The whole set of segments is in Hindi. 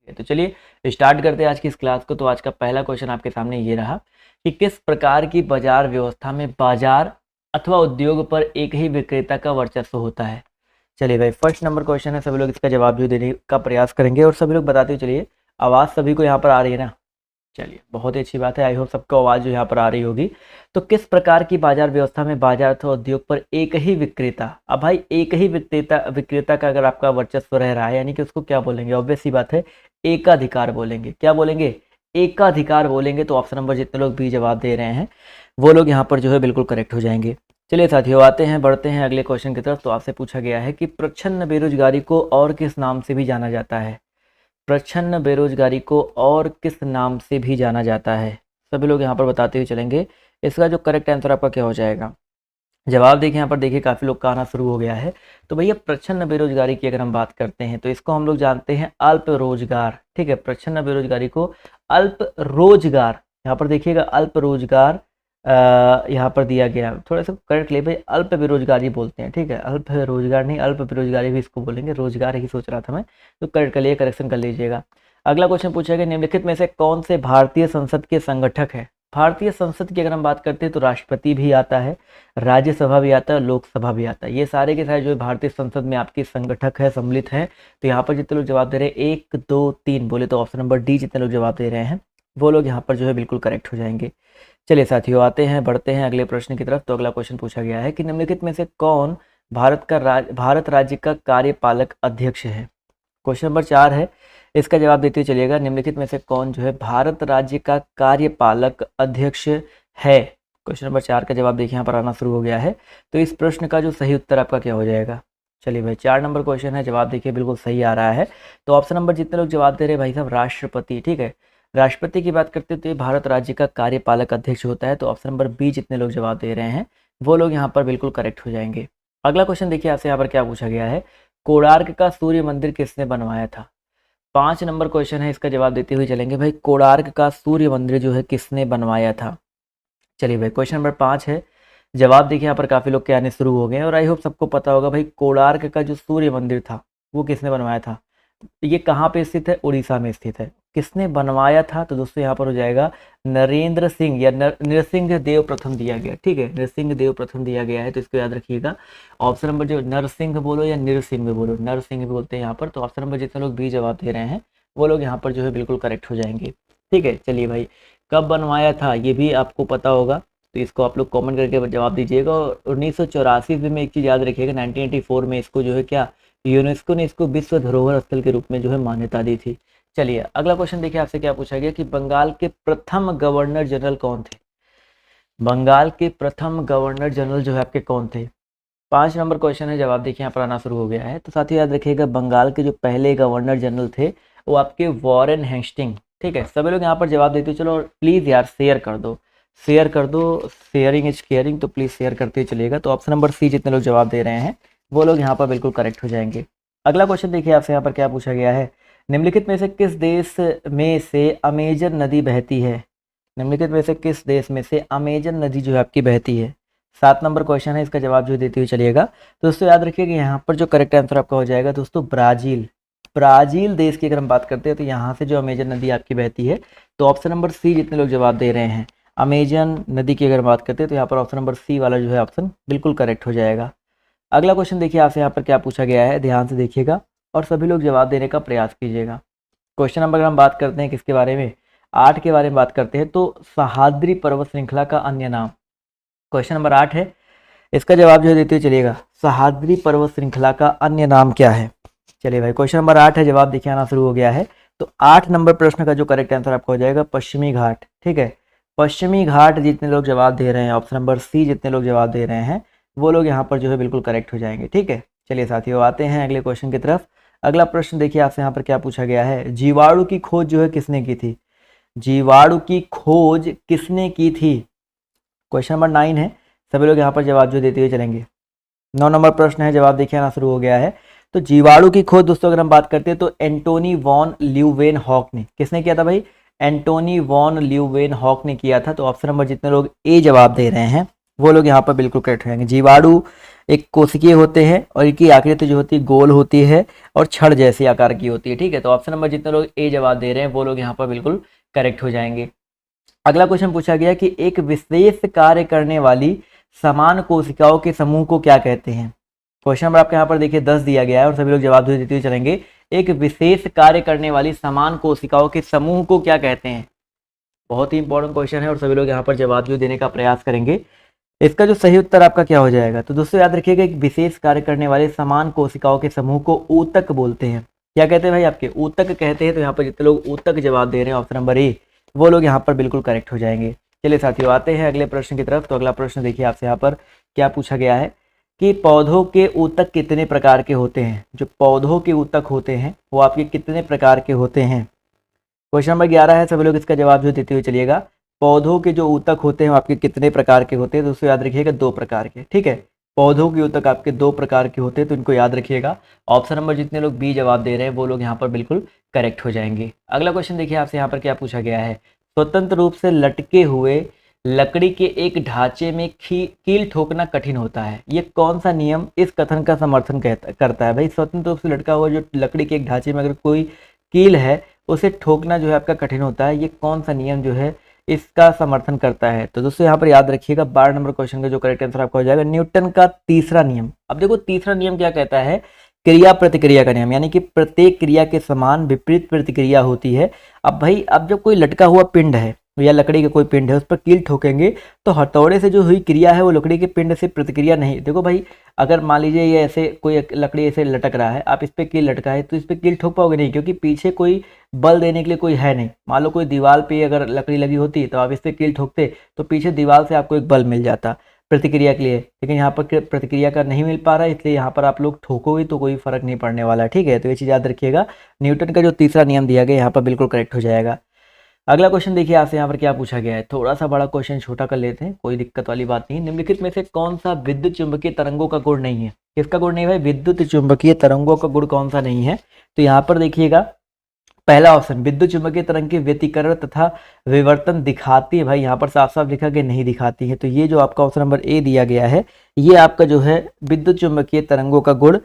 तो चलिए स्टार्ट करते हैं आज की इस क्लास को। तो आज का पहला क्वेश्चन आपके सामने ये रहा कि किस प्रकार की बाजार व्यवस्था में बाजार अथवा उद्योग पर एक ही विक्रेता का वर्चस्व होता है। चलिए भाई, फर्स्ट नंबर क्वेश्चन है, सभी लोग इसका जवाब जो देने का प्रयास करेंगे और सभी लोग बताते हुए चलिए। आवाज़ सभी को यहाँ पर आ रही है ना? चलिए, बहुत ही अच्छी बात है। आई होप सबको आवाज़ जो यहाँ पर आ रही होगी। तो किस प्रकार की बाजार व्यवस्था में बाजार अथवा उद्योग पर एक ही विक्रेता, अब भाई एक ही विक्रेता का अगर आपका वर्चस्व रह रहा है, यानी कि उसको क्या बोलेंगे? ऑब्वियस सी बात है, एकाधिकार बोलेंगे। क्या बोलेंगे? एकाधिकार बोलेंगे। तो ऑप्शन नंबर जितने लोग भी जवाब दे रहे हैं वो लोग यहाँ पर जो है बिल्कुल करेक्ट हो जाएंगे। चलिए साथियों, आते हैं, बढ़ते हैं अगले क्वेश्चन की तरफ। तो आपसे पूछा गया है कि प्रच्छन्न बेरोजगारी को और किस नाम से भी जाना जाता है? प्रच्छन्न बेरोजगारी को और किस नाम से भी जाना जाता है? सभी लोग यहाँ पर बताते हुए चलेंगे। इसका जो करेक्ट आंसर आपका क्या हो जाएगा? जवाब देखिए, यहाँ पर देखिए काफ़ी लोग का आना शुरू हो गया है। तो भैया प्रच्छन्न बेरोजगारी की अगर हम बात करते हैं तो इसको हम लोग जानते हैं अल्प रोजगार। ठीक है, प्रच्छन्न बेरोजगारी को अल्प रोजगार, यहाँ पर देखिएगा अल्प रोजगार यहाँ पर दिया गया। थोड़ा सा करेक्ट ले भाई, अल्प बेरोजगारी बोलते हैं। ठीक है, अल्प रोजगार नहीं, अल्प बेरोजगारी भी इसको बोलेंगे। रोजगार ही सोच रहा था मैं, तो करेक्ट कर लिए, करेक्शन कर लीजिएगा। अगला क्वेश्चन पूछा गया, निम्नलिखित में से कौन से भारतीय संसद के संगठक है? भारतीय संसद की अगर हम बात करते हैं तो राष्ट्रपति भी आता है, राज्यसभा भी आता है, लोकसभा भी आता है। ये सारे के सारे जो है भारतीय संसद में आपके संगठक है, सम्मिलित है। तो यहाँ पर जितने लोग जवाब दे रहे हैं 1 2 3 बोले तो ऑप्शन नंबर डी जितने लोग जवाब दे रहे हैं वो लोग यहाँ पर जो है बिल्कुल करेक्ट हो जाएंगे। चलिए साथियों, आते हैं, बढ़ते हैं अगले प्रश्न की तरफ। तो अगला क्वेश्चन पूछा गया है कि निम्नलिखित में से कौन भारत राज्य का कार्यपालक अध्यक्ष है? क्वेश्चन नंबर 4 है, इसका जवाब देते हुए चलिएगा। निम्नलिखित में से कौन जो है भारत राज्य का कार्यपालक अध्यक्ष है? क्वेश्चन नंबर 4 का जवाब देखिए यहाँ पर आना शुरू हो गया है। तो इस प्रश्न का जो सही उत्तर आपका क्या हो जाएगा? चलिए भाई, 4 नंबर क्वेश्चन है, जवाब देखिए बिल्कुल सही आ रहा है। तो ऑप्शन नंबर जितने लोग जवाब दे रहे हैं भाई साहब, राष्ट्रपति। ठीक है, राष्ट्रपति की बात करते हैं तो ये भारत राज्य का कार्यपालक अध्यक्ष होता है। तो ऑप्शन नंबर बी जितने लोग जवाब दे रहे हैं वो लोग यहाँ पर बिल्कुल करेक्ट हो जाएंगे। अगला क्वेश्चन देखिए आपसे यहाँ पर क्या पूछा गया है, कोणार्क का सूर्य मंदिर किसने बनवाया था? 5 नंबर क्वेश्चन है, इसका जवाब देते हुए चलेंगे भाई, कोणार्क का सूर्य मंदिर जो है किसने बनवाया था? चलिए भाई, क्वेश्चन नंबर 5 है, जवाब देखिए यहाँ पर काफ़ी लोग के आने शुरू हो गए हैं और आई होप सबको पता होगा भाई, कोणार्क का जो सूर्य मंदिर था वो किसने बनवाया था? ये कहाँ पे स्थित है? उड़ीसा में स्थित है। किसने बनवाया था? तो दोस्तों यहाँ पर हो जाएगा नरेंद्र सिंह या नरसिंह देव प्रथम दिया गया। ठीक है, नरसिंह देव प्रथम दिया गया है, तो इसको याद रखिएगा। ऑप्शन नंबर जो नरसिंह बोलो या नरसिंह बोलो, नरसिंह भी बोलते हैं यहाँ पर। तो ऑप्शन नंबर जितने लोग बी जवाब दे रहे हैं वो लोग यहाँ पर जो है बिल्कुल करेक्ट हो जाएंगे। ठीक है, चलिए भाई, कब बनवाया था ये भी आपको पता होगा, तो इसको आप लोग कॉमेंट करके जवाब दीजिएगा। और 1984 में एक चीज़ याद रखिएगा, 1984 में इसको जो है क्या, यूनेस्को ने इसको विश्व धरोहर स्थल के रूप में जो है मान्यता दी थी। चलिए अगला क्वेश्चन देखिए, आपसे क्या पूछा गया कि बंगाल के प्रथम गवर्नर जनरल कौन थे? बंगाल के प्रथम गवर्नर जनरल जो है आपके कौन थे? 5 नंबर क्वेश्चन है, जवाब देखिए यहाँ पर आना शुरू हो गया है। तो साथियों याद रखिएगा, बंगाल के जो पहले गवर्नर जनरल थे वो आपके वॉरेन हेस्टिंग। ठीक है, सभी लोग यहाँ पर जवाब देते हो। चलो प्लीज़ यार शेयर कर दो, शेयर कर दो, शेयरिंग इज केयरिंग, तो प्लीज़ शेयर करते चलिएगा। तो ऑप्शन नंबर सी जितने लोग जवाब दे रहे हैं वो लोग यहाँ पर बिल्कुल करेक्ट हो जाएंगे। अगला क्वेश्चन देखिए आपसे यहाँ पर क्या पूछा गया है, निम्नलिखित में से किस देश में से अमेजन नदी बहती है? निम्नलिखित में से किस देश में से अमेजन नदी जो है आपकी बहती है? 7 नंबर क्वेश्चन है, इसका जवाब जो देते हुए चलिएगा। तो दोस्तों याद रखिएगा यहाँ पर जो करेक्ट आंसर आपका हो जाएगा दोस्तों ब्राज़ील। ब्राज़ील देश की अगर हम बात करते हैं तो यहाँ से जो अमेजन नदी आपकी बहती है। तो ऑप्शन नंबर सी जितने लोग जवाब दे रहे हैं, अमेजन नदी की अगर बात करते हैं तो यहाँ पर ऑप्शन नंबर सी वाला जो है ऑप्शन बिल्कुल करेक्ट हो जाएगा। अगला क्वेश्चन देखिए आपसे यहाँ पर क्या पूछा गया है, ध्यान से देखिएगा और सभी लोग जवाब देने का प्रयास कीजिएगा। क्वेश्चन नंबर अगर हम बात करते हैं किसके बारे में, 8 के बारे में बात करते हैं। तो सह्याद्री पर्वत श्रृंखला का अन्य नाम, क्वेश्चन नंबर 8 है, इसका जवाब जो है देते हुए चलिएगा, सह्याद्री पर्वत श्रृंखला का अन्य नाम क्या है? चलिए भाई, क्वेश्चन नंबर 8 है, जवाब देखिए आना शुरू हो गया है। तो 8 नंबर प्रश्न का जो करेक्ट आंसर आपका हो जाएगा पश्चिमी घाट। ठीक है, पश्चिमी घाट जितने लोग जवाब दे रहे हैं, ऑप्शन नंबर सी जितने लोग जवाब दे रहे हैं वो लोग यहाँ पर जो है बिल्कुल करेक्ट हो जाएंगे। ठीक है, चलिए साथियों आते हैं अगले क्वेश्चन की तरफ। अगला प्रश्न देखिए आपसे यहाँ पर क्या पूछा गया है, जीवाणु की खोज जो है किसने की थी? जीवाणु की खोज किसने की थी? क्वेश्चन नंबर 9 है, सभी लोग यहाँ पर जवाब जो देते हुए चलेंगे। 9 नंबर प्रश्न है, जवाब देखिए आना शुरू हो गया है। तो जीवाणु की खोज दोस्तों अगर हम बात करते हैं तो एंटोनी वॉन ल्यूवेनहॉक ने, किसने किया था भाई? एंटोनी वॉन ल्यूवेनहॉक ने किया था। तो ऑप्शन नंबर जितने लोग ए जवाब दे रहे हैं वो लोग यहाँ पर बिल्कुल करेक्ट रहेंगे। जीवाणु एक कोशिकीय होते हैं और इनकी आकृति जो होती है गोल होती है और छड़ जैसे आकार की होती है। ठीक है, तो ऑप्शन नंबर जितने लोग ए जवाब दे रहे हैं वो लोग यहाँ पर बिल्कुल करेक्ट हो जाएंगे। अगला क्वेश्चन पूछा गया कि एक विशेष कार्य करने वाली समान कोशिकाओं के समूह को क्या कहते हैं। क्वेश्चन नंबर आपके यहाँ पर देखिए 10 दिया गया है और सभी लोग जवाब देते हुए चलेंगे। एक विशेष कार्य करने वाली समान कोशिकाओं के समूह को क्या कहते हैं। बहुत ही इंपॉर्टेंट क्वेश्चन है और सभी लोग यहाँ पर जवाब देने का प्रयास करेंगे। इसका जो सही उत्तर आपका क्या हो जाएगा, तो दोस्तों याद रखिएगा एक विशेष कार्य करने वाले समान कोशिकाओं के समूह को ऊतक बोलते हैं। क्या कहते हैं भाई, आपके ऊतक कहते हैं। तो यहाँ पर जितने लोग ऊतक जवाब दे रहे हैं ऑप्शन नंबर ए, वो लोग यहाँ पर बिल्कुल करेक्ट हो जाएंगे। चलिए साथियों आते हैं अगले प्रश्न की तरफ। तो अगला प्रश्न देखिए आपसे यहाँ पर क्या पूछा गया है कि पौधों के ऊतक कितने प्रकार के होते हैं। जो पौधों के ऊतक होते हैं वो आपके कितने प्रकार के होते हैं। क्वेश्चन नंबर 11 है, सभी लोग इसका जवाब जो देते हुए चलिएगा। पौधों के जो ऊतक होते हैं वो आपके कितने प्रकार के होते हैं। दोस्तों याद रखिएगा 2 प्रकार के। ठीक है, पौधों के ऊतक आपके 2 प्रकार के होते हैं, तो इनको याद रखिएगा। ऑप्शन नंबर जितने लोग बी जवाब दे रहे हैं वो लोग यहाँ पर बिल्कुल करेक्ट हो जाएंगे। अगला क्वेश्चन देखिए आपसे यहाँ पर क्या पूछा गया है। स्वतंत्र रूप से लटके हुए लकड़ी के एक ढांचे में कील ठोकना कठिन होता है। ये कौन सा नियम इस कथन का समर्थन करता है। भाई स्वतंत्र रूप से लटका हुआ जो लकड़ी के एक ढांचे में अगर कोई कील है उसे ठोकना जो है आपका कठिन होता है, ये कौन सा नियम जो है इसका समर्थन करता है। तो दोस्तों यहाँ पर याद रखिएगा 12 नंबर क्वेश्चन का जो करेक्ट आंसर आपका हो जाएगा न्यूटन का तीसरा नियम। अब देखो तीसरा नियम क्या कहता है, क्रिया प्रतिक्रिया का नियम, यानी कि प्रत्येक क्रिया के समान विपरीत प्रतिक्रिया होती है। अब भाई अब जब कोई लटका हुआ पिंड है या लकड़ी का कोई पिंड है उस पर कील ठोकेंगे तो हथौड़े से जो हुई क्रिया है वो लकड़ी के पिंड से प्रतिक्रिया नहीं। देखो भाई अगर मान लीजिए ये ऐसे कोई लकड़ी ऐसे लटक रहा है, आप इस पे कील लटका है तो इस पे कील ठोक पाओगे नहीं, क्योंकि पीछे कोई बल देने के लिए कोई है नहीं। मान लो कोई दीवार पे अगर लकड़ी लगी होती तो आप इस पे कील ठोकते तो पीछे दीवार से आपको एक बल मिल जाता प्रतिक्रिया के लिए, लेकिन यहाँ पर प्रतिक्रिया का नहीं मिल पा रहा है, इसलिए यहाँ पर आप लोग ठोकोगे तो कोई फर्क नहीं पड़ने वाला। ठीक है, तो ये चीज़ याद रखिएगा। न्यूटन का जो तीसरा नियम दिया गया यहाँ पर बिल्कुल करेक्ट हो जाएगा। अगला क्वेश्चन देखिए आपसे यहाँ पर क्या पूछा गया है। थोड़ा सा बड़ा क्वेश्चन छोटा कर लेते हैं, कोई दिक्कत वाली बात नहीं। निम्नलिखित में से कौन सा विद्युत चुंबकीय तरंगों का गुण नहीं है। किसका गुण नहीं भाई, विद्युत चुंबकीय तरंगों का गुण कौन सा नहीं है। तो यहाँ पर देखिएगा पहला ऑप्शन विद्युत चुंबकीय तरंग के व्यतिकरण तथा विवर्तन दिखाती है। भाई यहाँ पर साफ साफ लिखा कि नहीं दिखाती है, तो ये जो आपका ऑप्शन नंबर ए दिया गया है ये आपका जो है विद्युत चुंबकीय तरंगों का गुण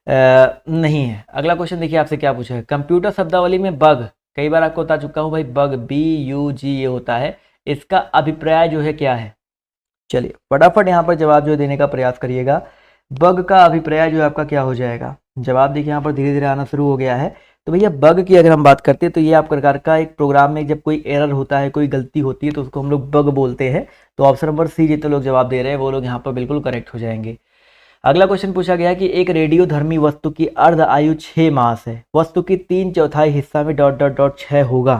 नहीं है। अगला क्वेश्चन देखिए आपसे क्या पूछा है। कंप्यूटर शब्दावली में बग, कई बार आपको बता चुका हूँ भाई, बग BUG ये होता है, इसका अभिप्राय जो है क्या है। चलिए फटाफट यहाँ पर जवाब जो देने का प्रयास करिएगा। बग का अभिप्राय जो है आपका क्या हो जाएगा। जवाब देखिए यहाँ पर धीरे धीरे आना शुरू हो गया है। तो भैया बग की अगर हम बात करते हैं तो ये आप प्रकार का एक प्रोग्राम में जब कोई एरर होता है, कोई गलती होती है तो उसको हम लोग बग बोलते हैं। तो ऑप्शन नंबर सी जितने लोग जवाब दे रहे हैं वो लोग यहाँ पर बिल्कुल करेक्ट हो जाएंगे। अगला क्वेश्चन पूछा गया कि एक रेडियोधर्मी वस्तु की अर्ध आयु 6 मास है, वस्तु की 3/4 हिस्सा में ... 6 होगा।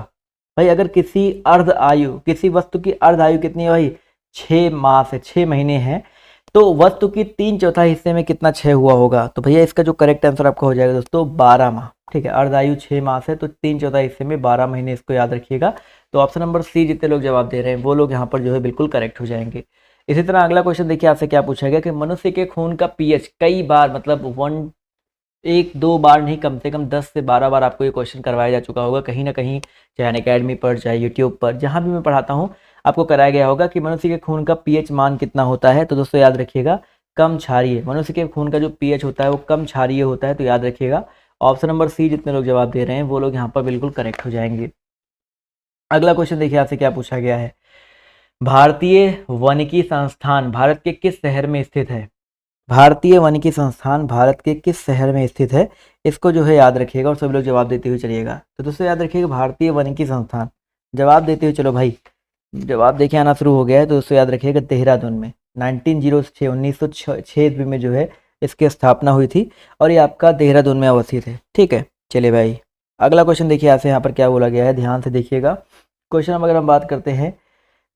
भाई अगर किसी वस्तु की अर्ध आयु कितनी है भाई, 6 मास है, 6 महीने हैं, तो वस्तु की 3/4 हिस्से में कितना 6 हुआ होगा। तो भैया इसका जो करेक्ट आंसर आपका हो जाएगा दोस्तों 12 माह। ठीक है, अर्ध आयु 6 मास है तो 3/4 हिस्से में 12 महीने, इसको याद रखिएगा। तो ऑप्शन नंबर सी जितने लोग जवाब दे रहे हैं वो लोग यहाँ पर जो है बिल्कुल करेक्ट हो जाएंगे। इसी तरह अगला क्वेश्चन देखिए आपसे क्या पूछा गया कि मनुष्य के खून का pH कई बार, मतलब 1-2 बार नहीं, कम से कम 10 से 12 बार आपको ये क्वेश्चन करवाया जा चुका होगा कहीं ना कहीं, चाहे अनअकैडमी पर, चाहे यूट्यूब पर, जहाँ भी मैं पढ़ाता हूँ आपको कराया गया होगा कि मनुष्य के खून का pH मान कितना होता है। तो दोस्तों याद रखिएगा कम क्षारीय, मनुष्य के खून का जो pH होता है वो कम क्षारीय होता है। तो याद रखिएगा ऑप्शन नंबर सी जितने लोग जवाब दे रहे हैं वो लोग यहाँ पर बिल्कुल करेक्ट हो जाएंगे। अगला क्वेश्चन देखिए आपसे क्या पूछा गया है। भारतीय वानिकी संस्थान भारत के किस शहर में स्थित है। भारतीय वानिकी संस्थान भारत के किस शहर में स्थित है, इसको जो है याद रखिएगा और सभी लोग जवाब देते हुए चलिएगा। तो दोस्तों याद रखिएगा भारतीय वानिकी संस्थान, जवाब देते हुए चलो भाई, जवाब देखिए आना शुरू हो गया है। तो दोस्तों याद रखिएगा देहरादून में 1906 में जो है इसकी स्थापना हुई थी और ये आपका देहरादून में अवस्थित है। ठीक है, चलिए भाई अगला क्वेश्चन देखिए आपसे यहाँ पर क्या बोला गया है, ध्यान से देखिएगा। क्वेश्चन अगर हम बात करते हैं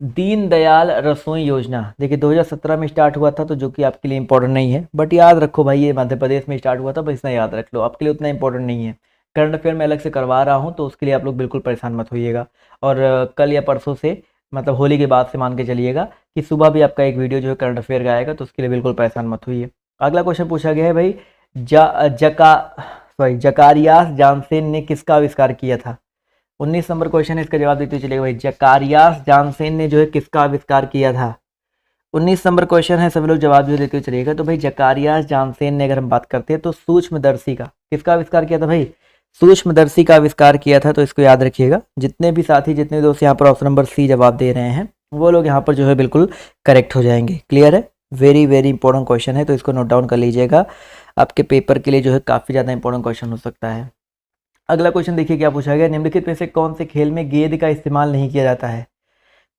दीनदयाल रसोई योजना, देखिए 2017 में स्टार्ट हुआ था, तो जो कि आपके लिए इंपॉर्टेंट नहीं है, बट याद रखो भाई ये मध्य प्रदेश में स्टार्ट हुआ था, बस इतना याद रख लो, आपके लिए उतना इंपॉर्टेंट नहीं है। करंट अफेयर में अलग से करवा रहा हूँ तो उसके लिए आप लोग बिल्कुल परेशान मत होइएगा। और कल या परसों से, मतलब होली के बाद से मान के चलिएगा कि सुबह भी आपका एक वीडियो जो है करंट अफेयर का आएगा, तो उसके लिए बिल्कुल परेशान मत होइए। अगला क्वेश्चन पूछा गया है भाई जकारियास जानसेन ने किसका आविष्कार किया था। 19 नंबर क्वेश्चन है, इसका जवाब देते चलिएगा भाई। जकारियास जानसेन ने जो है किसका आविष्कार किया था। 19 नंबर क्वेश्चन है, सभी लोग जवाब जो देते हुए चलिएगा। तो भाई जकारिया जानसेन ने अगर हम बात करते हैं तो सूक्ष्मदर्शी का किसका आविष्कार किया था भाई? सूक्ष्मदर्शी का आविष्कार किया था, तो इसको याद रखिएगा। जितने भी साथी, जितने दोस्त यहाँ पर ऑप्शन नंबर सी जवाब दे रहे हैं वो लोग यहाँ पर जो है बिल्कुल करेक्ट हो जाएंगे। क्लियर है? वेरी वेरी इंपॉर्टेंट क्वेश्चन है, तो इसको नोट डाउन कर लीजिएगा। आपके पेपर के लिए जो है काफ़ी ज़्यादा इंपॉर्टेंट क्वेश्चन हो सकता है। अगला क्वेश्चन देखिए क्या पूछा गया। निम्नलिखित में से कौन से खेल में गेंद का इस्तेमाल नहीं किया जाता है?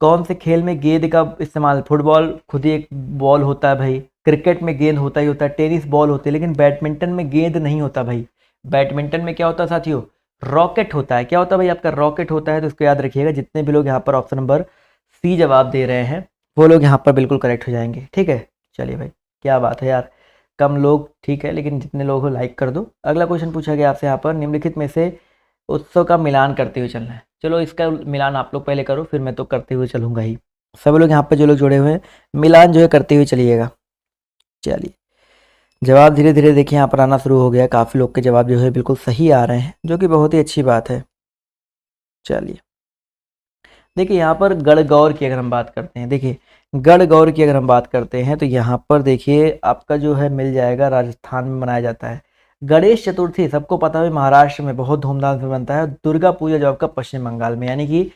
कौन से खेल में गेंद का इस्तेमाल? फुटबॉल खुद ही एक बॉल होता है भाई, क्रिकेट में गेंद होता ही होता है, टेनिस बॉल होती है, लेकिन बैडमिंटन में गेंद नहीं होता भाई। बैडमिंटन में क्या होता है साथियों? रॉकेट होता है। क्या होता है भाई? आपका रॉकेट होता है। तो इसको याद रखिएगा। जितने भी लोग यहाँ पर ऑप्शन नंबर सी जवाब दे रहे हैं वो लोग यहाँ पर बिल्कुल करेक्ट हो जाएंगे। ठीक है, चलिए भाई, क्या बात है यार, कम लोग ठीक है, लेकिन जितने लोग हो लाइक कर दो। अगला क्वेश्चन पूछा गया आपसे यहाँ पर, निम्नलिखित में से उत्सव का मिलान करते हुए चलना है। चलो इसका मिलान आप लोग पहले करो, फिर मैं तो करते हुए चलूंगा ही। सब लोग यहाँ पर जो लोग जुड़े हुए हैं मिलान जो है करते हुए चलिएगा। चलिए जवाब धीरे धीरे देखिए यहाँ पर आना शुरू हो गया। काफ़ी लोग के जवाब जो है बिल्कुल सही आ रहे हैं, जो कि बहुत ही अच्छी बात है। चलिए देखिए यहाँ पर गणगौर की अगर हम बात करते हैं, देखिए गणगौर की अगर हम बात करते हैं तो यहाँ पर देखिए आपका जो है मिल जाएगा, राजस्थान में मनाया जाता है। गणेश चतुर्थी सबको पता है महाराष्ट्र में बहुत धूमधाम से बनता है। दुर्गा पूजा जो आपका पश्चिम बंगाल में, यानी कि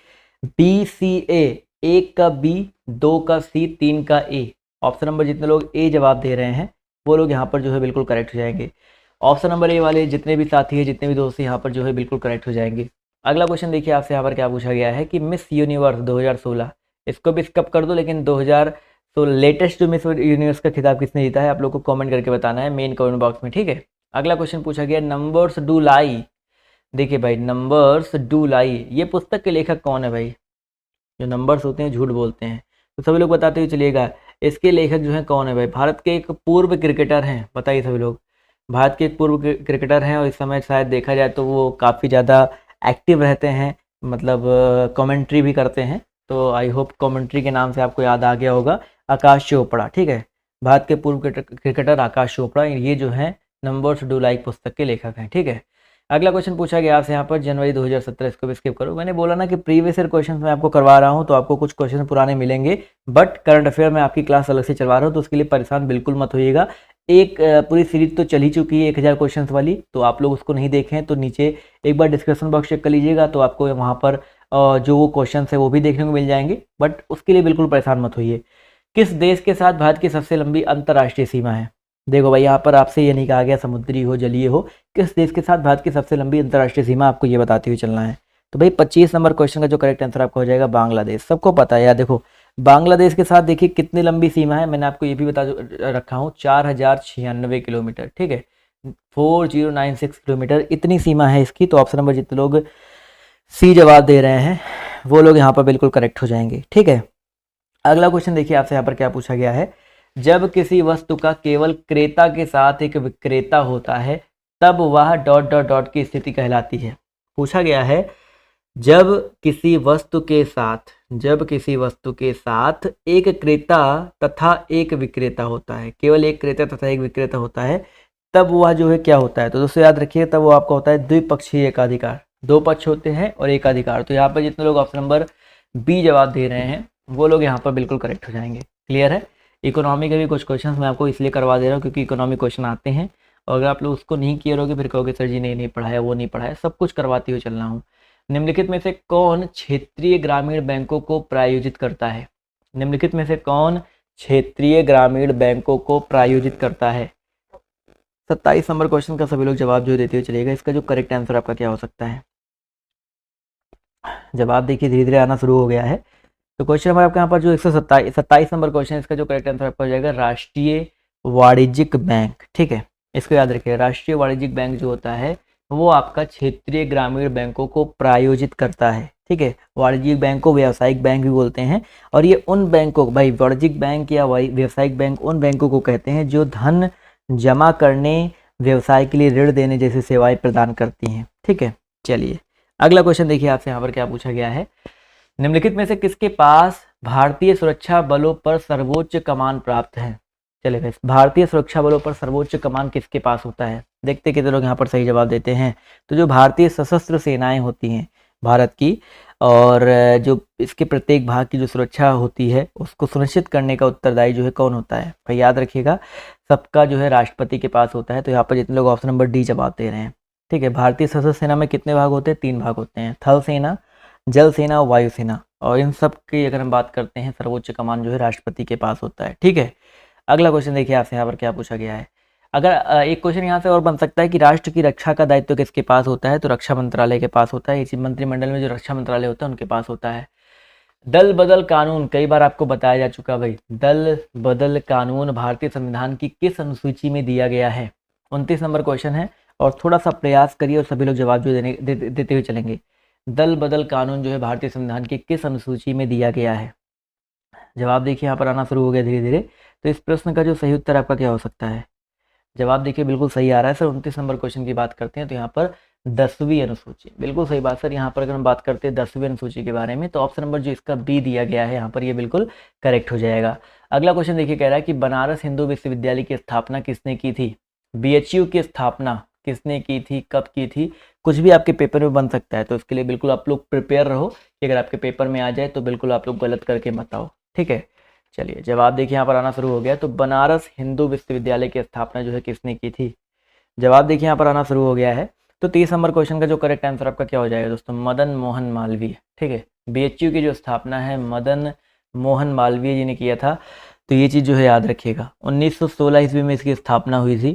BCA, 1 का B, 2 का C, 3 का A। ऑप्शन नंबर जितने लोग ए जवाब दे रहे हैं वो लोग यहाँ पर जो है बिल्कुल करेक्ट हो जाएंगे। ऑप्शन नंबर ए वाले जितने भी साथी हैं, जितने भी दोस्त यहाँ पर जो है बिल्कुल करेक्ट हो जाएंगे। अगला क्वेश्चन देखिए आपसे यहाँ पर क्या पूछा गया है कि मिस यूनिवर्स 2016, इसको भी स्किप कर दो, लेकिन 2016 लेटेस्ट जो मिस यूनिवर्स का खिताब किसने जीता है आप लोग को कमेंट करके बताना है मेन कमेंट बॉक्स में। ठीक है, अगला क्वेश्चन पूछा गया नंबर्स डू लाई। देखिए भाई नंबर्स डू लाई, ये पुस्तक के लेखक कौन है भाई? जो नंबर्स होते हैं झूठ बोलते हैं, तो सभी लोग बताते हुए चलिएगा इसके लेखक जो है कौन है भाई? भारत के एक पूर्व क्रिकेटर हैं, बताइए सभी लोग। भारत के एक पूर्व क्रिकेटर हैं और इस समय शायद देखा जाए तो वो काफ़ी ज़्यादा एक्टिव रहते हैं, मतलब कमेंट्री भी करते हैं। तो आई होप कमेंट्री के नाम से आपको याद आ गया होगा, आकाश चोपड़ा। ठीक है, भारत के पूर्व क्रिकेटर आकाश चोपड़ा, ये जो है नंबर्स डू लाइक पुस्तक के लेखक हैं। ठीक है, अगला क्वेश्चन पूछा गया आपसे यहाँ पर जनवरी 2017, इसको भी स्किप करो। मैंने बोला ना कि प्रीवियस ईयर क्वेश्चन मैं आपको करवा रहा हूँ तो आपको कुछ क्वेश्चन पुराने मिलेंगे, बट करंट अफेयर में आपकी क्लास अलग से चलवा रहा हूँ, तो उसके लिए परेशान बिल्कुल मत होइएगा। एक पूरी सीरीज तो चल ही चुकी है 1000 क्वेश्चन वाली, तो आप लोग उसको नहीं देखें तो नीचे एक बार डिस्क्रिप्शन बॉक्स चेक कर लीजिएगा, तो आपको वहाँ पर जो वो क्वेश्चन है वो भी देखने को मिल जाएंगे, बट उसके लिए बिल्कुल परेशान मत होइए। किस देश के साथ भारत की सबसे लंबी अंतर्राष्ट्रीय सीमा है? देखो भाई यहाँ पर आपसे ये नहीं कहा गया समुद्री हो जलीय हो, किस देश के साथ भारत की सबसे लंबी अंतर्राष्ट्रीय सीमा आपको ये बताते हुए चलना है। तो भाई 25 नंबर क्वेश्चन का जो करेक्ट आंसर आपको हो जाएगा बांग्लादेश। सबको पता है यार, देखो बांग्लादेश के साथ देखिए कितनी लंबी सीमा है, मैंने आपको ये भी बता रखा हूँ 4096 किलोमीटर। ठीक है, 4096 किलोमीटर इतनी सीमा है इसकी। तो ऑप्शन नंबर जितने लोग सी जवाब दे रहे हैं वो लोग यहाँ पर बिल्कुल करेक्ट हो जाएंगे। ठीक है, अगला क्वेश्चन देखिए आपसे यहाँ पर क्या पूछा गया है। जब किसी वस्तु का केवल क्रेता के साथ एक विक्रेता होता है तब वह डॉट डॉट डॉट की स्थिति कहलाती है। पूछा गया है जब किसी वस्तु के साथ एक क्रेता तथा एक विक्रेता होता है, केवल एक क्रेता तथा एक विक्रेता होता है, तब वह जो है क्या होता है? तो दोस्तों याद रखिए तब वो आपका होता है द्विपक्षीय एकाधिकार। दो पक्ष होते हैं और एकाधिकार। तो यहाँ पर जितने लोग ऑप्शन नंबर बी जवाब दे रहे हैं वो लोग यहाँ पर बिल्कुल करेक्ट हो जाएंगे। क्लियर है? इकोनॉमी के भी कुछ क्वेश्चंस मैं आपको इसलिए करवा दे रहा हूँ क्योंकि इकोनॉमी क्वेश्चन आते हैं, और अगर आप लोग उसको नहीं किए रहोगे फिर कहोगे सर जी नहीं पढ़ाया, वो नहीं पढ़ाया। सब कुछ करवाते हुए चलना हूँ। निम्नलिखित में से कौन क्षेत्रीय ग्रामीण बैंकों को प्रायोजित करता है? निम्नलिखित में से कौन क्षेत्रीय ग्रामीण बैंकों को प्रायोजित करता है? 27 नंबर क्वेश्चन का सभी लोग जवाब जो देते हुए चलिएगा। इसका जो करेक्ट आंसर आपका क्या हो सकता है? जवाब देखिए धीरे धीरे आना शुरू हो गया है। तो क्वेश्चन नंबर आपके यहाँ पर जो 127 नंबर क्वेश्चन है, इसका जो करेक्ट आंसर आपका हो जाएगा राष्ट्रीय वाणिज्यिक बैंक। ठीक है, इसको याद रखिए। राष्ट्रीय वाणिज्यिक बैंक जो होता है वो आपका क्षेत्रीय ग्रामीण बैंकों को प्रायोजित करता है। ठीक है, वाणिज्यिक बैंक को व्यावसायिक बैंक भी बोलते हैं, और ये उन बैंकों भाई वाणिज्यिक बैंक या व्यावसायिक बैंक उन बैंकों को कहते हैं जो धन जमा करने, व्यवसाय के लिए ऋण देने जैसी सेवाएं प्रदान करती हैं। ठीक है, चलिए अगला क्वेश्चन देखिए आपसे यहाँ पर क्या पूछा गया है। निम्नलिखित में से किसके पास भारतीय सुरक्षा बलों पर सर्वोच्च कमान प्राप्त है? चलिए भाई, भारतीय सुरक्षा बलों पर सर्वोच्च कमान किसके पास होता है? देखते कितने लोग यहाँ पर सही जवाब देते हैं। तो जो भारतीय सशस्त्र सेनाएं होती हैं भारत की, और जो इसके प्रत्येक भाग की जो सुरक्षा होती है उसको सुनिश्चित करने का उत्तरदायी जो है कौन होता है? भाई याद रखिएगा, सबका जो है राष्ट्रपति के पास होता है। तो यहाँ पर जितने लोग ऑप्शन नंबर डी जवाब दे रहे हैं, ठीक है। भारतीय सशस्त्र सेना में कितने भाग होते हैं? 3 भाग होते हैं, थल सेना, जल सेना और वायु सेना। और इन सब की अगर हम बात करते हैं, सर्वोच्च कमान जो है राष्ट्रपति के पास होता है, ठीक है। अगला क्वेश्चन देखिए आपसे यहाँ पर क्या पूछा गया है। अगर एक क्वेश्चन यहाँ से और बन सकता है कि राष्ट्र की रक्षा का दायित्व किसके पास होता है? तो रक्षा मंत्रालय के पास होता है। इसी मंत्रिमंडल में जो रक्षा मंत्रालय होता है उनके पास होता है। दल बदल कानून कई बार आपको बताया जा चुका भाई। दल बदल कानून भारतीय संविधान की किस अनुसूची में दिया गया है? 29 नंबर क्वेश्चन है और थोड़ा सा प्रयास करिए और सभी लोग जवाब जो देते हुए चलेंगे। दल बदल कानून जो है भारतीय संविधान की किस अनुसूची में दिया गया है? जवाब देखिए यहाँ पर आना शुरू हो गया धीरे धीरे। तो इस प्रश्न का जो सही उत्तर आपका क्या हो सकता है? जवाब देखिए बिल्कुल सही आ रहा है सर। 29 नंबर क्वेश्चन की बात करते हैं तो यहाँ पर 10वीं अनुसूची, बिल्कुल सही बात सर। यहाँ पर अगर हम बात करते हैं 10वीं अनुसूची के बारे में तो ऑप्शन नंबर जो इसका बी दिया गया है यहाँ पर ये बिल्कुल करेक्ट हो जाएगा। अगला क्वेश्चन देखिए कह रहा है कि बनारस हिंदू विश्वविद्यालय की स्थापना किसने की थी? BHU की स्थापना किसने की थी, कब की थी? कुछ भी आपके पेपर में बन सकता है, तो इसके लिए बिल्कुल आप लोग प्रिपेयर रहो कि अगर आपके पेपर में आ जाए तो बिल्कुल आप लोग गलत करके मत आओ, ठीक है। चलिए जवाब देखिए यहाँ पर आना शुरू हो गया। तो बनारस हिंदू विश्वविद्यालय की स्थापना जो है किसने की थी? जवाब देखिए यहाँ पर आना शुरू हो गया है। तो 30 नंबर क्वेश्चन का जो करेक्ट आंसर आपका क्या हो जाएगा दोस्तों? मदन मोहन मालवीय, ठीक है। BHU की जो स्थापना है मदन मोहन मालवीय जी ने किया था। तो ये चीज़ जो है याद रखिएगा। 1916 ईस्वी में इसकी स्थापना हुई थी,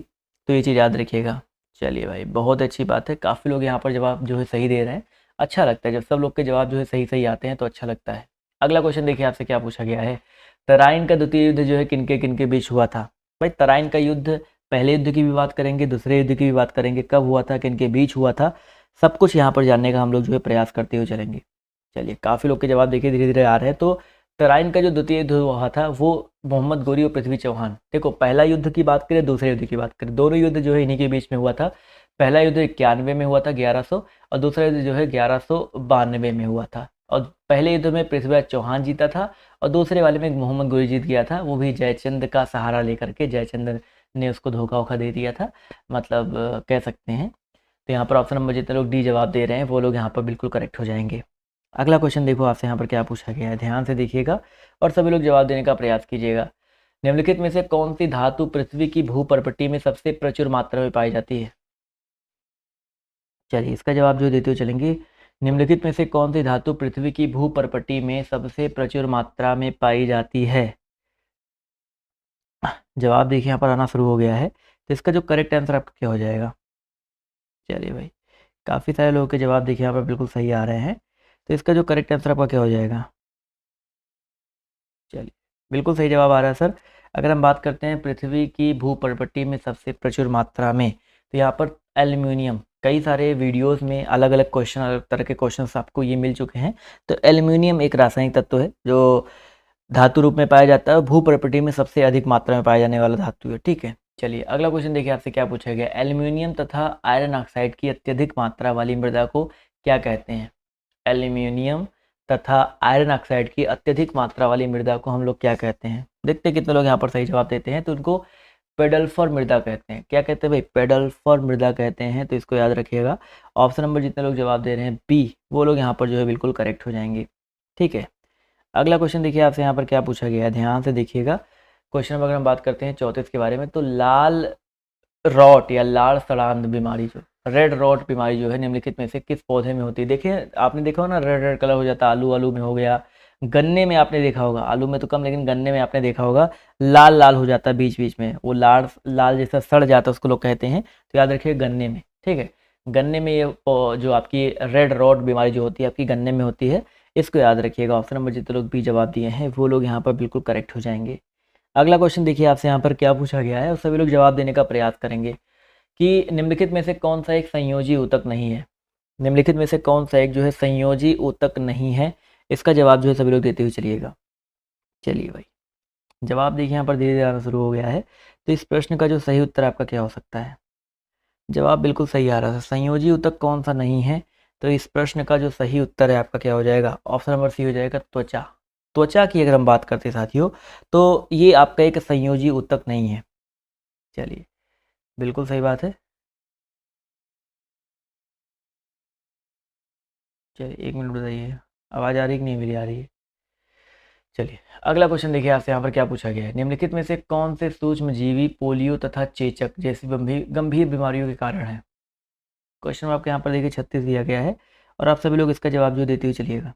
तो ये चीज़ याद रखिएगा। चलिए भाई बहुत अच्छी बात है, काफ़ी लोग यहाँ पर जवाब जो है सही दे रहे हैं। अच्छा लगता है जब सब लोग के जवाब जो है सही सही आते हैं तो अच्छा लगता है। अगला क्वेश्चन देखिए आपसे क्या पूछा गया है। तराइन का द्वितीय युद्ध जो है किनके किनके बीच हुआ था? भाई तराइन का युद्ध, पहले युद्ध की भी बात करेंगे, दूसरे युद्ध की भी बात करेंगे, कब हुआ था, किनके बीच हुआ था, सब कुछ यहाँ पर जानने का हम लोग जो है प्रयास करते हुए चलेंगे। चलिए काफ़ी लोग के जवाब देखिए धीरे धीरे आ रहे हैं। तो तराइन का जो द्वितीय युद्ध हुआ था वो मोहम्मद गोरी और पृथ्वी चौहान, देखो पहला युद्ध की बात करें दूसरे युद्ध की बात करें, दोनों युद्ध जो है इन्हीं के बीच में हुआ था। पहला युद्ध 91 में हुआ था 1100, और दूसरा युद्ध जो है 1192 में हुआ था। और पहले युद्ध में पृथ्वीराज चौहान जीता था और दूसरे वाले में मोहम्मद गोरी जीत गया था, वो भी जयचंद का सहारा लेकर के। जयचंद ने उसको धोखा वोखा दे दिया था, मतलब कह सकते हैं। तो यहाँ पर ऑप्शन नंबर जितने लोग डी जवाब दे रहे हैं वो लोग यहाँ पर बिल्कुल करेक्ट हो जाएंगे। अगला क्वेश्चन देखो आपसे यहाँ पर क्या पूछा गया है, ध्यान से देखिएगा और सभी लोग जवाब देने का प्रयास कीजिएगा। निम्नलिखित में से कौन सी धातु पृथ्वी की भूपर्पटी में सबसे प्रचुर मात्रा में पाई जाती है? चलिए इसका जवाब जो देते हुए चलेंगे। निम्नलिखित में से कौन सी धातु पृथ्वी की भूपर्पटी में सबसे प्रचुर मात्रा में पाई जाती है? जवाब देखिए यहाँ पर आना शुरू हो गया है। तो इसका जो करेक्ट आंसर आपका क्या हो जाएगा? चलिए भाई काफ़ी सारे लोगों के जवाब देखिए यहाँ पर बिल्कुल सही आ रहे हैं। तो इसका जो करेक्ट आंसर आपका क्या हो जाएगा? चलिए बिल्कुल सही जवाब आ रहा है सर। अगर हम बात करते हैं पृथ्वी की भूपर्पटी में सबसे प्रचुर मात्रा में, तो यहाँ पर एल्यूमिनियम, कई सारे वीडियोस में अलग अलग क्वेश्चन, अलग तरह के क्वेश्चंस आपको ये मिल चुके हैं। तो एल्यूमिनियम एक रासायनिक तत्व है जो धातु रूप में पाया जाता है और भूपर्पटी में सबसे अधिक मात्रा में पाया जाने वाला धातु है, ठीक है। चलिए अगला क्वेश्चन देखिए आपसे क्या पूछा गया। एल्यूमिनियम तथा आयरन ऑक्साइड की अत्यधिक मात्रा वाली मृदा को क्या कहते हैं? एल्यूमिनियम तथा आयरन ऑक्साइड की अत्यधिक मात्रा वाली मृदा को हम लोग क्या कहते हैं? देखते हैं कितने लोग यहाँ पर सही जवाब देते हैं। तो उनको पेडल्फर मृदा कहते हैं। क्या कहते हैं भाई? पेडल्फर मृदा कहते हैं। तो इसको याद रखिएगा। ऑप्शन नंबर जितने लोग जवाब दे रहे हैं बी, वो लोग यहाँ पर जो है बिल्कुल करेक्ट हो जाएंगे, ठीक है। अगला क्वेश्चन देखिए आपसे यहाँ पर क्या पूछा गया है, ध्यान से देखिएगा। क्वेश्चन नंबर अगर हम बात करते हैं 34 के बारे में, तो लाल रॉट या लाल सड़ांध बीमारी, जो रेड रॉट बीमारी जो है निम्नलिखित में से किस पौधे में होती है? देखिए आपने देखा होगा ना, रेड रेड कलर हो जाता है, आलू आलू में हो गया, गन्ने में आपने देखा होगा, आलू में तो कम लेकिन गन्ने में आपने देखा होगा लाल लाल हो जाता है बीच बीच में, वो लाल लाल जैसा सड़ जाता है, उसको लोग कहते हैं। तो याद रखिए गन्ने में, ठीक है। गन्ने में ये जो आपकी रेड रॉट बीमारी जो होती है आपकी गन्ने में होती है, इसको याद रखिएगा। ऑप्शन नंबर जितने लोग बी जवाब दिए हैं वो लोग यहाँ पर बिल्कुल करेक्ट हो जाएंगे। अगला क्वेश्चन देखिए आपसे यहाँ पर क्या पूछा गया है और सभी लोग जवाब देने का प्रयास करेंगे कि निम्नलिखित में से कौन सा एक संयोजी ऊतक नहीं है? निम्नलिखित में से कौन सा एक जो है संयोजी ऊतक नहीं है? इसका जवाब जो है सभी लोग देते हुए चलिएगा। चलिए भाई जवाब देखिए यहाँ पर धीरे धीरे आना शुरू हो गया है। तो इस प्रश्न का जो सही उत्तर आपका क्या हो सकता है? जवाब बिल्कुल सही आ रहा है। संयोजी ऊतक कौन सा नहीं है? तो इस प्रश्न का जो सही उत्तर है आपका क्या हो जाएगा? ऑप्शन नंबर सी हो जाएगा, त्वचा। त्वचा की अगर हम बात करते हैं साथियों, तो ये आपका एक संयोजी ऊतक नहीं है। चलिए बिल्कुल सही बात है। चलिए 1 मिनट बताइए। आवाज़ आ रही है कि नहीं मेरी आ रही है? चलिए अगला क्वेश्चन देखिए आपसे यहाँ पर क्या पूछा गया है। निम्नलिखित में से कौन से सूक्ष्म जीवी पोलियो तथा चेचक जैसी गंभीर गंभीर बीमारियों के कारण है? क्वेश्चन आपके यहाँ पर देखिए 36 दिया गया है और आप सभी लोग इसका जवाब जो देते हुए चलिएगा।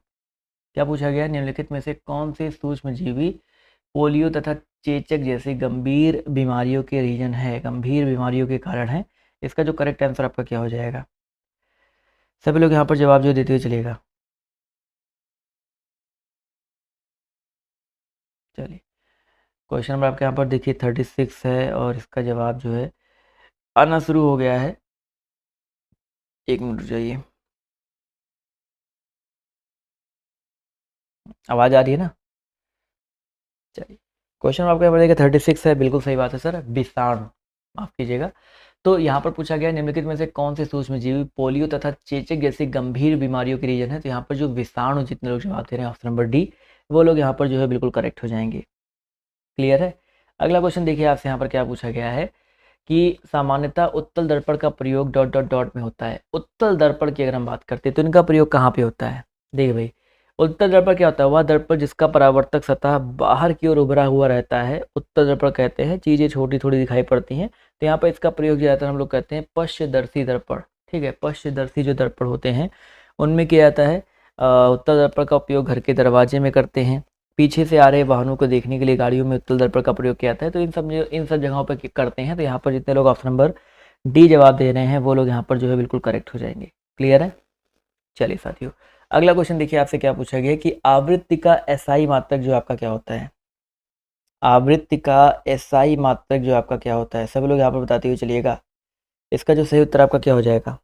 क्या पूछा गया है? निम्नलिखित में से कौन से सूक्ष्म जीवी पोलियो तथा चेचक जैसी गंभीर बीमारियों के रीजन है, गंभीर बीमारियों के कारण है? इसका जो करेक्ट आंसर आपका क्या हो जाएगा? सभी लोग यहाँ पर जवाब जो देते हुए चलिएगा। चलिए क्वेश्चन नंबर आपके यहाँ पर देखिए 36 है और इसका जवाब जो है आना शुरू हो गया है। एक मिनट रुक जाइए, आवाज़ आ रही है ना? चलिए क्वेश्चन आपके यहाँ पर देखिए 36 है, बिल्कुल सही बात है सर, विषाणु, माफ कीजिएगा। तो यहाँ पर पूछा गया निम्नलिखित में से कौन से सूक्ष्मजीवी पोलियो तथा चेचक जैसी गंभीर बीमारियों के रीजन है? तो यहाँ पर जो विषाणु, जितने लोग जवाब दे रहे हैं ऑप्शन नंबर डी, वो लोग यहाँ पर जो है बिल्कुल करेक्ट हो जाएंगे। क्लियर है? अगला क्वेश्चन देखिए आपसे यहाँ पर क्या पूछा गया है कि सामान्यतः उत्तल दर्पण का प्रयोग डॉट डॉट डॉट में होता है। उत्तल दर्पण की अगर हम बात करते हैं तो इनका प्रयोग कहाँ पे होता है? देखिए भाई, उत्तल दर्पण क्या होता है? वह दर्पण जिसका परावर्तक सतह बाहर की ओर उभरा हुआ रहता है, उत्तल दर्पण कहते हैं। चीज़ें छोटी थोड़ी दिखाई पड़ती हैं, तो यहाँ पर इसका प्रयोग ज़्यादातर हम लोग कहते हैं पश्चदर्शी दर्पण। ठीक है, पश्चदर्शी जो दर्पण होते हैं उनमें किया जाता है। उत्तल दर्पण का उपयोग घर के दरवाजे में करते हैं, पीछे से आ रहे वाहनों को देखने के लिए गाड़ियों में उत्तल दर्पण का प्रयोग किया जाता है। तो इन सब जगहों पर करते हैं। तो यहाँ पर जितने लोग ऑप्शन नंबर डी जवाब दे रहे हैं वो लोग यहाँ पर जो है बिल्कुल करेक्ट हो जाएंगे। क्लियर है? चलिए साथियों अगला क्वेश्चन देखिए आपसे क्या पूछा गया कि आवृत्ति का एसआई मात्रक जो आपका क्या होता है? आवृत्ति का एसआई मात्रक जो आपका क्या होता है? सभी लोग यहाँ पर बताते हुए चलिएगा। इसका जो सही उत्तर आपका क्या हो जाएगा?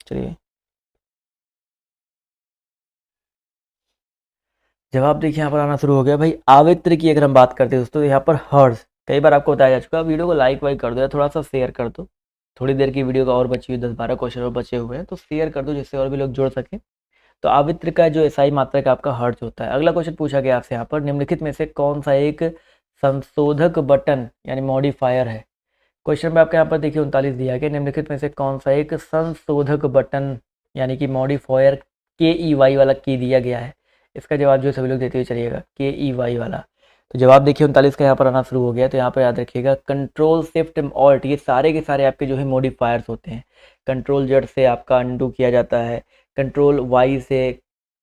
चलिए जवाब देखिए यहाँ पर आना शुरू हो गया। भाई आवृत्ति की अगर हम बात करते हैं दोस्तों, यहाँ पर हर्ट्ज, कई बार आपको बताया जा चुका है। वीडियो को लाइक वाइक कर दो या थोड़ा सा शेयर कर दो। थोड़ी देर की वीडियो का और बची हुई 10-12 क्वेश्चन और बचे हुए हैं, तो शेयर कर दो जिससे और भी लोग जुड़ सकें। तो आवृत्ति का जो एसआई मात्रक आपका हर्ट्ज होता है। अगला क्वेश्चन पूछा गया आपसे यहाँ पर, निम्नलिखित में से कौन सा एक संशोधक बटन यानी मॉडिफायर है? क्वेश्चन में आपके यहाँ पर देखिए 39 दिया गया, निम्नलिखित में से कौन सा एक संशोधक बटन यानी कि मॉडिफायर के ई वाई वाला की दिया गया है? इसका जवाब जो सभी लोग देते हुए चलिएगा, के ई वाई वाला। तो जवाब देखिए 39 का यहाँ पर आना शुरू हो गया। तो यहाँ पर याद रखिएगा कंट्रोल शिफ्ट ऑल्ट, ये सारे के सारे आपके जो है मॉडिफायर्स होते हैं। कंट्रोल जेड से आपका अनडू किया जाता है, कंट्रोल वाई से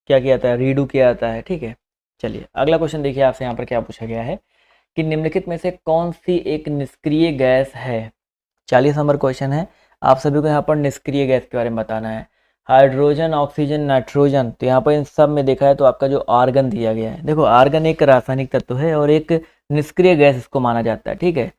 क्या किया जाता है? रीडू किया जाता है। ठीक है, चलिए अगला क्वेश्चन देखिए आपसे यहाँ पर क्या पूछा गया है कि निम्नलिखित में से कौन सी एक निष्क्रिय गैस है? 40 नंबर क्वेश्चन है। आप सभी को यहाँ पर निष्क्रिय गैस के बारे में बताना है। Hydrogen, oxygen, nitrogen. तो यहाँ पर इन सब में देखा है तो आपका जो आर्गन दिया गया है, देखो आर्गन एक रासायनिक तत्व है और एक निष्क्रिय गैस इसको माना जाता है। ठीक है,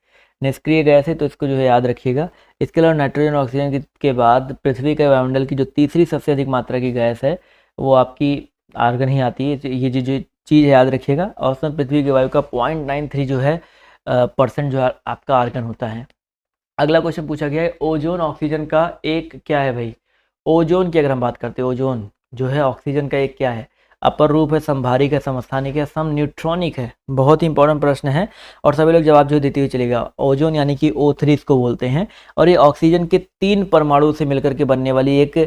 निष्क्रिय गैस है तो इसको जो है याद रखिएगा। इसके अलावा नाइट्रोजन, ऑक्सीजन के बाद पृथ्वी के वायुमंडल की जो तीसरी सबसे अधिक मात्रा की गैस है वो आपकी आर्गन ही आती है। ये जो चीज़ याद रखिएगा। औसतन पृथ्वी की वायु का 0.93 जो है परसेंट जो आपका आर्गन होता है। अगला क्वेश्चन पूछा गया है ओजोन ऑक्सीजन का एक क्या है? भाई ओजोन की अगर हम बात करते हैं, ओजोन जो है ऑक्सीजन का एक क्या है? अपर रूप है, समभारिक है, समस्थानिक है, सम न्यूट्रॉनिक है? बहुत ही इंपॉर्टेंट प्रश्न है और सभी लोग जवाब जो देते हुए चलेगा। ओजोन यानी कि O3 इसको बोलते हैं और ये ऑक्सीजन के 3 परमाणु से मिलकर के बनने वाली एक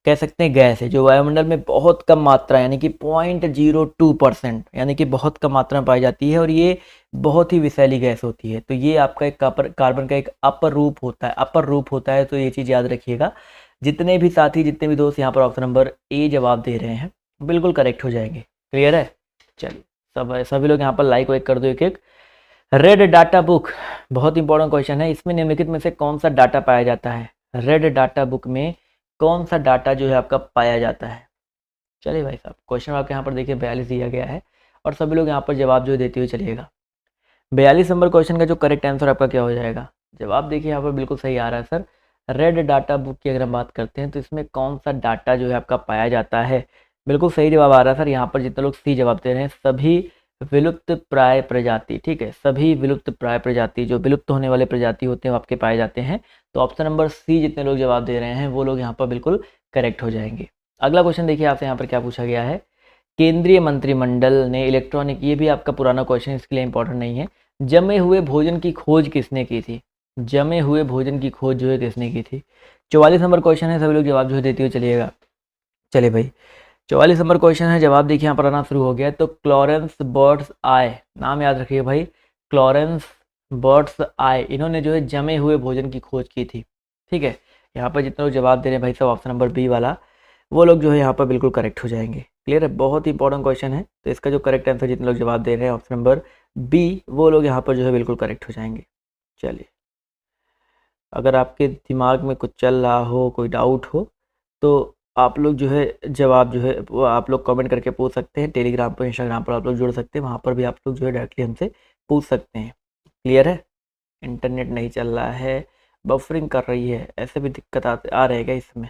कह सकते हैं गैस है जो वायुमंडल में बहुत कम मात्रा यानी कि 0.02% यानी कि बहुत कम मात्रा में पाई जाती है और ये बहुत ही विषैली गैस होती है। तो ये आपका एक कार्बन का एक अपर रूप होता है, अपर रूप होता है। तो ये चीज़ याद रखिएगा। जितने भी साथी, जितने भी दोस्त यहाँ पर ऑप्शन नंबर ए जवाब दे रहे हैं बिल्कुल करेक्ट हो जाएंगे। क्लियर है? चलिए सभी लोग यहाँ पर लाइक वाइक कर दो एक एक। रेड डाटा बुक बहुत इंपॉर्टेंट क्वेश्चन है। इसमें निम्नलिखित में से कौन सा डाटा पाया जाता है? रेड डाटा बुक में कौन सा डाटा जो है आपका पाया जाता है? चलिए भाई साहब क्वेश्चन आपके यहाँ पर देखिए 42 दिया गया है और सभी लोग यहाँ पर जवाब जो देते हुए चलिएगा। 42 नंबर क्वेश्चन का जो करेक्ट आंसर आपका क्या हो जाएगा? जवाब देखिए यहाँ पर बिल्कुल सही आ रहा है सर। रेड डाटा बुक की अगर हम बात करते हैं तो इसमें कौन सा डाटा जो है आपका पाया जाता है? बिल्कुल सही जवाब आ रहा है सर। यहाँ पर जितने लोग सी जवाब दे रहे हैं सभी विलुप्त प्राय प्रजाति। ठीक है, सभी विलुप्त प्राय प्रजाति, जो विलुप्त होने वाले प्रजाति होते हैं वो आपके पाए जाते हैं। तो ऑप्शन नंबर सी जितने लोग जवाब दे रहे हैं वो लोग यहाँ पर बिल्कुल करेक्ट हो जाएंगे। अगला क्वेश्चन देखिए आपसे यहाँ पर क्या पूछा गया है। केंद्रीय मंत्रिमंडल ने इलेक्ट्रॉनिक, ये भी आपका पुराना क्वेश्चन इसके लिए इंपॉर्टेंट नहीं है, जमे हुए भोजन की खोज किसने की थी? जमे हुए भोजन की खोज जो है किसने की थी? 44 नंबर क्वेश्चन है, सभी लोग जवाब जो है देते हुए चलिएगा। चलिए भाई, 44 नंबर क्वेश्चन है, जवाब देखिए यहाँ पर आना शुरू हो गया। तो क्लॉरेंस बर्ड्स आय, नाम याद रखिए भाई, क्लॉरेंस बर्ड्स आय, इन्होंने जो है जमे हुए भोजन की खोज की थी। ठीक है, यहाँ पर जितने लोग जवाब दे रहे हैं भाई साहब ऑप्शन नंबर बी वाला, वो लोग जो है यहाँ पर बिल्कुल करेक्ट हो जाएंगे। क्लियर है, बहुत ही इंपॉर्टेंट क्वेश्चन है। तो इसका जो करेक्ट आंसर जितने लोग जवाब दे रहे हैं ऑप्शन नंबर बी, वो लोग यहाँ पर जो है बिल्कुल करेक्ट हो जाएंगे। चलिए, अगर आपके दिमाग में कुछ चल रहा हो, कोई डाउट हो, तो आप लोग जो है जवाब जो है वो आप लोग कमेंट करके पूछ सकते हैं। टेलीग्राम पर, इंस्टाग्राम पर आप लोग जुड़ सकते हैं, वहाँ पर भी आप लोग जो है डायरेक्टली हमसे पूछ सकते हैं। क्लियर है, इंटरनेट नहीं चल रहा है, बफरिंग कर रही है, ऐसे भी दिक्कत आ रहेगा इसमें।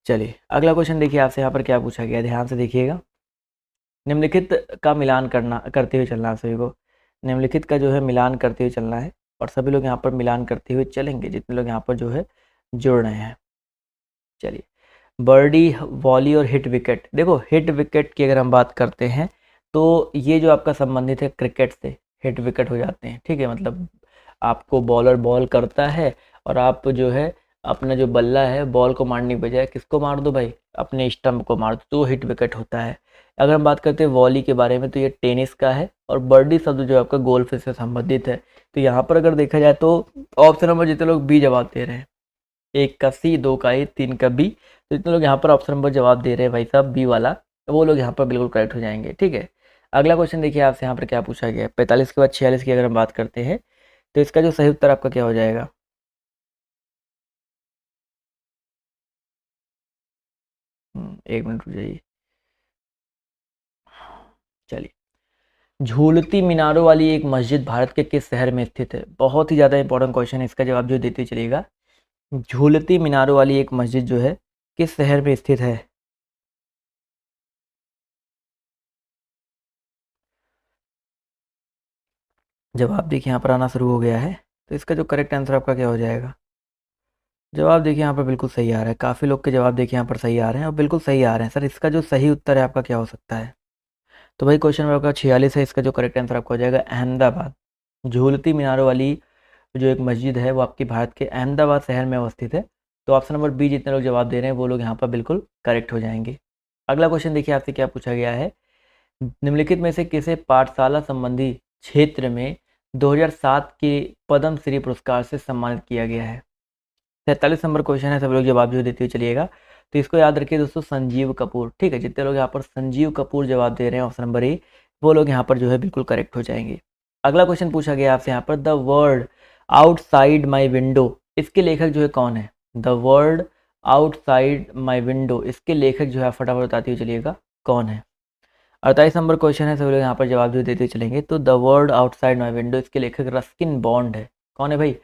चलिए, अगला क्वेश्चन देखिए आपसे यहाँ पर क्या पूछा गया, ध्यान से देखिएगा। निम्नलिखित का मिलान करते हुए चलना है सभी को। निम्नलिखित का जो है मिलान करते हुए चलना है, और सभी लोग यहाँ पर मिलान करते हुए चलेंगे जितने लोग यहाँ पर जो है जुड़ रहे हैं। चलिए, बर्डी, वॉली और हिट विकेट। देखो, हिट विकेट की अगर हम बात करते हैं तो ये जो आपका संबंधित है क्रिकेट से, हिट विकेट हो जाते हैं। ठीक है, मतलब आपको बॉलर बॉल करता है और आप जो है अपना जो बल्ला है बॉल को मारने के बजाय किसको मार दो भाई, अपने स्टंप को मार दो, तो हिट विकेट होता है। अगर हम बात करते हैं वॉली के बारे में तो ये टेनिस का है, और बर्डी शब्द जो है आपका गोल्फ से संबंधित है। तो यहाँ पर अगर देखा जाए तो ऑप्शन नंबर जितने लोग बी जवाब दे रहे हैं, 1 का सी, 2 का ए, 3 का बी, तो जितने लोग यहाँ पर ऑप्शन नंबर जवाब दे रहे हैं भाई साहब बी वाला, वो लोग यहाँ पर बिल्कुल करेक्ट हो जाएंगे। ठीक है, अगला क्वेश्चन देखिए आपसे यहाँ पर क्या पूछा गया है। 45 के बाद 46 की अगर हम बात करते हैं तो इसका जो सही उत्तर आपका क्या हो जाएगा? एक मिनट रुक जाइए। चलिए, झूलती मीनारों वाली एक मस्जिद भारत के किस शहर में स्थित है? बहुत ही ज़्यादा इंपॉर्टेंट क्वेश्चन है, इसका जवाब जो देते चलिएगा। झूलती मीनारों वाली एक मस्जिद जो है किस शहर में स्थित है? जवाब देखिए यहाँ पर आना शुरू हो गया है। तो इसका जो करेक्ट आंसर आपका क्या हो जाएगा? जवाब देखिए यहाँ पर बिल्कुल सही आ रहा है, काफ़ी लोग के जवाब देखिए यहाँ पर सही आ रहे हैं और बिल्कुल सही आ रहे हैं। सर, इसका जो सही उत्तर है आपका क्या हो सकता है? तो भाई क्वेश्चन नंबर आपका 46 है, इसका जो करेक्ट आंसर आपका हो जाएगा अहमदाबाद। झूलती मीनारों वाली जो एक मस्जिद है वो आपकी भारत के अहमदाबाद शहर में अवस्थित है। तो ऑप्शन नंबर बी जितने लोग जवाब दे रहे हैं वो लोग यहाँ पर बिल्कुल करेक्ट हो जाएंगे। अगला क्वेश्चन देखिए आपसे क्या पूछा गया है। निम्नलिखित में से किसे पाठशाला संबंधी क्षेत्र में 2007 के पद्म श्री पुरस्कार से सम्मानित किया गया है? 43 नंबर क्वेश्चन है, सब लोग जवाब जो देते हुए चलिएगा। तो इसको याद रखिए दोस्तों, संजीव कपूर। ठीक है, जितने लोग यहाँ पर संजीव कपूर जवाब दे रहे हैं ऑप्शन नंबर ए, वो लोग यहाँ पर जो है बिल्कुल करेक्ट हो जाएंगे। अगला क्वेश्चन पूछा गया आपसे यहाँ पर, the world outside my window, इसके लेखक जो है कौन है? The world outside my window, इसके लेखक जो है फटाफट बताते हुए चलिएगा कौन है। 48 नंबर क्वेश्चन है, सभी लोग यहाँ पर जवाब जो देते हुए चलेंगे। तो the world outside my window, इसके लेखक रस्किन बॉन्ड है। कौन है भाई?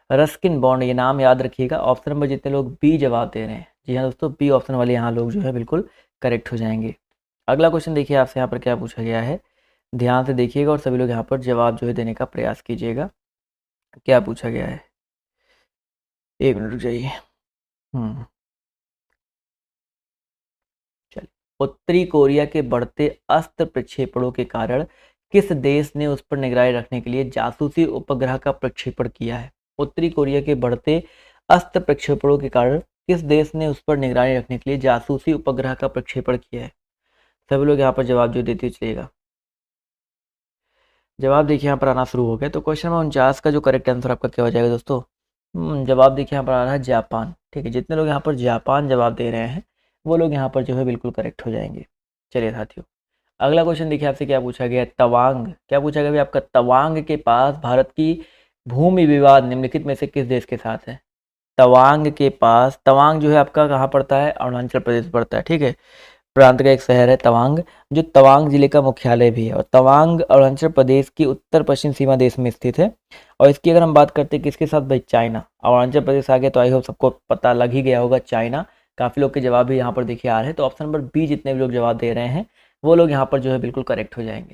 रस्किन बॉन्ड, ये नाम याद रखिएगा। ऑप्शन नंबर जितने लोग बी जवाब दे रहे हैं, जी हाँ दोस्तों, बी ऑप्शन वाले यहाँ लोग जो है बिल्कुल करेक्ट हो जाएंगे। अगला क्वेश्चन देखिए आपसे यहाँ पर क्या पूछा गया है, ध्यान से देखिएगा और सभी लोग यहाँ पर जवाब जो है देने का प्रयास कीजिएगा। क्या पूछा गया है, एक मिनट रुक जाइए। चलिए, उत्तरी कोरिया के बढ़ते अस्त्र प्रक्षेपणों के कारण किस देश ने उस पर निगरानी रखने के लिए जासूसी उपग्रह का प्रक्षेपण किया है? उत्तरी कोरिया के बढ़ते अस्त्र प्रक्षेपणों के कारण किस देश ने उस पर निगरानी रखने के लिए जासूसी उपग्रह का प्रक्षेपण किया है? सभी लोग यहाँ पर जवाब जो देते चलिएगा। जवाब देखिए यहाँ पर आना शुरू हो गया। तो क्वेश्चन नंबर 49 का जो करेक्ट आंसर आपका क्या हो जाएगा दोस्तों? जवाब देखिए यहाँ पर आ रहा है जापान। ठीक है, जितने लोग यहाँ पर जापान जवाब दे रहे हैं वो लोग यहाँ पर जो है बिल्कुल करेक्ट हो जाएंगे। चलिए साथियों, अगला क्वेश्चन देखिए आपसे क्या पूछा गया है, तवांग। क्या पूछा गया भाई आपका? तवांग के पास भारत की भूमि विवाद निम्नलिखित में से किस देश के साथ है? तवांग के पास, तवांग जो है आपका कहाँ पड़ता है? अरुणाचल प्रदेश पड़ता है। ठीक है, प्रांत का एक शहर है तवांग, जो तवांग जिले का मुख्यालय भी है। और तवांग अरुणाचल प्रदेश की उत्तर पश्चिम सीमा देश में स्थित है। और इसकी अगर हम बात करते हैं किसके साथ भाई? चाइना। अरुणाचल प्रदेश आगे तो आई होप सबको पता लग ही गया होगा, चाइना। काफ़ी लोग के जवाब भी यहाँ पर देखिए आ रहे हैं। तो ऑप्शन नंबर बी जितने भी लोग जवाब दे रहे हैं वो लोग यहाँ पर जो है बिल्कुल करेक्ट हो जाएंगे।